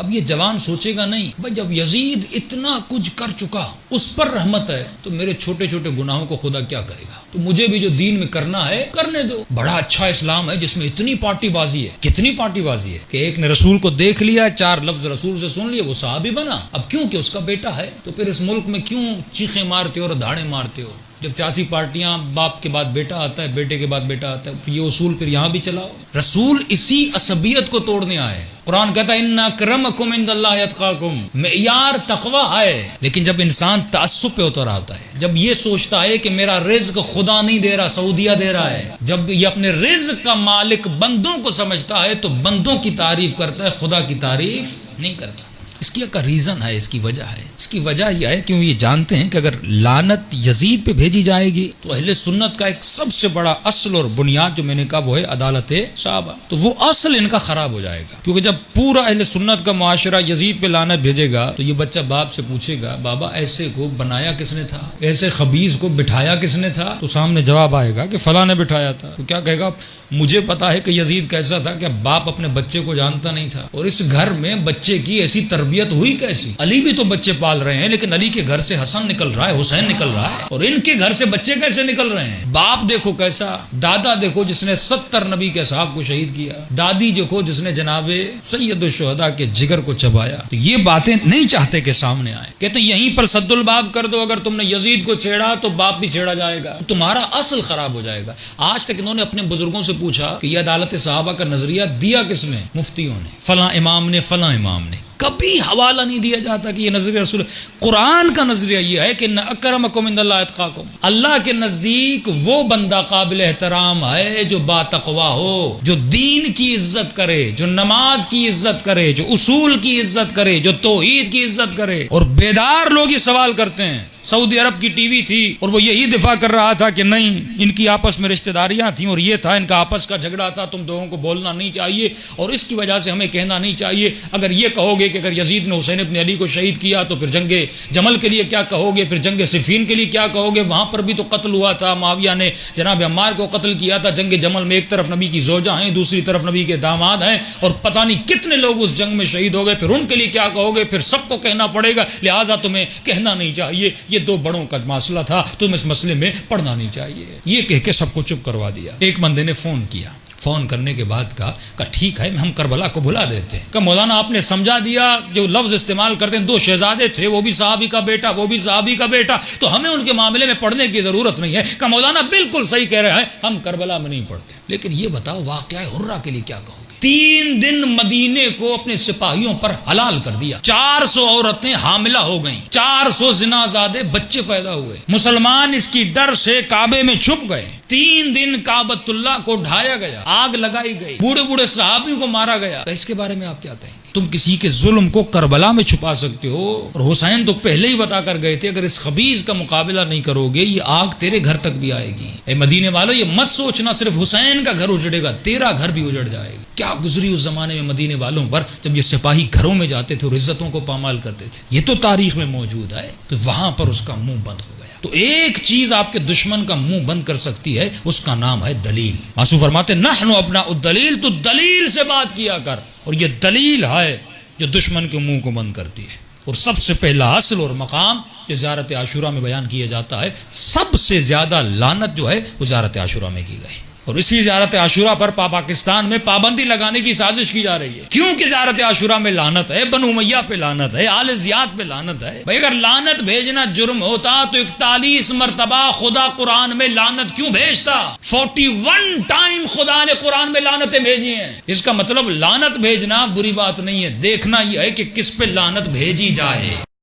اب یہ جوان سوچے گا نہیں بھائی جب یزید اتنا کچھ کر چکا اس پر رحمت ہے تو میرے چھوٹے چھوٹے گناہوں کو خدا کیا کرے گا، تو مجھے بھی جو دین میں کرنا ہے کرنے دو۔ بڑا اچھا اسلام ہے جس میں اتنی پارٹی بازی ہے، کتنی پارٹی بازی ہے کہ ایک نے رسول کو دیکھ لیا، 4 لفظ رسول سے سن لیے، وہ صحابی بنا، اب کیوں کہ اس کا بیٹا ہے، تو پھر اس ملک میں کیوں چیخیں مارتے ہو اور دھاڑے مارتے ہو؟ جب سیاسی پارٹیاں باپ کے بعد بیٹا آتا ہے، بیٹے کے بعد بیٹا آتا ہے، یہ اصول پھر یہاں بھی چلاؤ۔ رسول اسی عصبیت کو توڑنے آئے۔ قرآن کہتا ہے ان اکرمکم عند اللہ اتقاکم، معیار تقوی ہے، لیکن جب انسان تعصب پہ اتر آتا ہے، جب یہ سوچتا ہے کہ میرا رزق خدا نہیں دے رہا سعودیہ دے رہا ہے، جب یہ اپنے رزق کا مالک بندوں کو سمجھتا ہے تو بندوں کی تعریف کرتا ہے، خدا کی تعریف نہیں کرتا۔ اس کی ایک ریزن ہے، اس کی وجہ ہے، اس کی وجہ یہ ہے کہ یہ جانتے ہیں کہ اگر لعنت یزید پہ بھیجی جائے گی تو اہل سنت کا ایک سب سے بڑا اصل اور بنیاد جو میں نے کہا وہ ہے عدالت صحابہ، تو وہ اصل ان کا خراب ہو جائے گا، کیونکہ جب پورا اہل سنت کا معاشرہ یزید پہ لعنت بھیجے گا تو یہ بچہ باپ سے پوچھے گا بابا ایسے کو بنایا کس نے تھا، ایسے خبیث کو بٹھایا کس نے تھا، تو سامنے جواب آئے گا کہ فلاں نے بٹھایا تھا، تو کیا کہے گا مجھے پتا ہے کہ یزید کیسا تھا، کہ باپ اپنے بچے کو جانتا نہیں تھا، اور اس گھر میں بچے کی ایسی تربیت ہوئی کیسی، علی بھی تو بچے پال رہے ہیں لیکن علی کے گھر سے حسن نکل رہا ہے، حسین نکل رہا ہے، اور ان کے گھر سے بچے کیسے نکل رہے ہیں؟ باپ دیکھو کیسا، دادا دیکھو جس نے 70 نبی کے صحاب کو شہید کیا، دادی دیکھو جس نے جناب سید الشہداء کے جگر کو چبایا۔ تو یہ باتیں نہیں چاہتے کہ سامنے آئے، کہتے ہیں یہیں پر سد الباب کر دو، اگر تم نے یزید کو چھیڑا تو باپ بھی چھیڑا جائے گا، تمہارا اصل خراب ہو جائے گا۔ آج تک انہوں نے اپنے بزرگوں سے پوچھا کہ یہ عدالت صحابہ کا نظریہ دیا کس نے؟ مفتیوں نے، فلاں امام نے، فلاں امام نے، کبھی حوالہ نہیں دیا جاتا کہ یہ نظریہ رسول۔ قرآن کا نظریہ یہ ہے کہ اکرمکم عند اللہ اتقاکم، اللہ کے نزدیک وہ بندہ قابل احترام ہے جو با تقوی ہو، جو دین کی عزت کرے، جو نماز کی عزت کرے، جو اصول کی عزت کرے، جو توحید کی عزت کرے۔ اور بیدار لوگ یہ سوال کرتے ہیں، سعودی عرب کی ٹی وی تھی اور وہ یہی دفاع کر رہا تھا کہ نہیں ان کی آپس میں رشتہ داریاں تھیں اور یہ تھا ان کا آپس کا جھگڑا تھا، تم دونوں کو بولنا نہیں چاہیے اور اس کی وجہ سے ہمیں کہنا نہیں چاہیے۔ اگر یہ کہو گے کہ اگر یزید نے حسین ابن علی کو شہید کیا تو پھر جنگ جمل کے لیے کیا کہو گے، پھر جنگ صفین کے لیے کیا کہو گے، وہاں پر بھی تو قتل ہوا تھا، معاویہ نے جناب عمار کو قتل کیا تھا، جنگ جمل میں ایک طرف نبی کی زوجہ ہیں دوسری طرف نبی کے داماد ہیں اور پتہ نہیں کتنے لوگ اس جنگ میں شہید ہو گئے، پھر ان کے لیے کیا کہو گے، پھر سب کو کہنا پڑے گا، لہٰذا تمہیں کہنا نہیں چاہیے، یہ دو بڑوں کا مسئلہ تھا، تم اس مسئلے میں پڑھنا نہیں چاہیے۔ یہ کہہ کے سب کو چپ کروا دیا۔ ایک بندے نے فون کیا، فون کرنے کے بعد کہا ٹھیک ہے ہم کربلا کو بھلا دیتے ہیں، کہ مولانا آپ نے سمجھا دیا، جو لفظ استعمال کرتے ہیں 2 شہزادے تھے، وہ بھی صحابی کا بیٹا وہ بھی صحابی کا بیٹا، تو ہمیں ان کے معاملے میں پڑھنے کی ضرورت نہیں ہے، کہ مولانا بالکل صحیح کہہ رہے ہیں، ہم کربلا میں نہیں پڑھتے۔ لیکن یہ بتاؤ واقعہ حرہ کے لیے کیا کہو گے؟ 3 دن مدینے کو اپنے سپاہیوں پر حلال کر دیا، 400 عورتیں حاملہ ہو گئیں، 400 زنازادے بچے پیدا ہوئے، مسلمان اس کی ڈر سے کعبے میں چھپ گئے، 3 دن کعبۃ اللہ کو ڈھایا گیا، آگ لگائی گئی، بوڑھے بوڑھے صحابیوں کو مارا گیا۔ اس کے بارے میں آپ کیا کہیں گے؟ تم کسی کے ظلم کو کربلا میں چھپا سکتے ہو، اور حسین تو پہلے ہی بتا کر گئے تھے اگر اس خبیث کا مقابلہ نہیں کرو گے یہ آگ تیرے گھر تک بھی آئے گی۔ اے مدینے والو یہ مت سوچنا صرف حسین کا گھر اجڑے گا، تیرا گھر بھی اجڑ جائے گا۔ کیا گزری اس زمانے میں مدینے والوں پر جب یہ سپاہی گھروں میں جاتے تھے اور عزتوں کو پامال کرتے تھے، یہ تو تاریخ میں موجود ہے، تو وہاں پر اس کا منہ بند ہو گیا۔ تو ایک چیز آپ کے دشمن کا منہ بند کر سکتی ہے، اس کا نام ہے دلیل۔ معصوم فرماتے نحن ابناء الدلیل، تو دلیل سے بات کیا کر، اور یہ دلیل ہے جو دشمن کے منہ کو بند کرتی ہے۔ اور سب سے پہلا اصل اور مقام جو زیارت عاشوراء میں بیان کیا جاتا ہے، سب سے زیادہ لعنت جو ہے وہ زیارت عاشوراء میں کی گئی، اور اسی زیارت عاشوراء پر پاکستان میں پابندی لگانے کی سازش کی جا رہی ہے، کیونکہ زیارت عاشوراء میں لعنت ہے، بنو امیہ پہ لعنت ہے، آل زیاد پہ لعنت ہے۔ بھائی اگر لعنت بھیجنا جرم ہوتا تو 41 مرتبہ خدا قرآن میں لعنت کیوں بھیجتا؟ 41 ٹائم خدا نے قرآن میں لعنتیں بھیجی ہیں۔ اس کا مطلب لعنت بھیجنا بری بات نہیں ہے، دیکھنا یہ ہے کہ کس پہ لعنت بھیجی جائے۔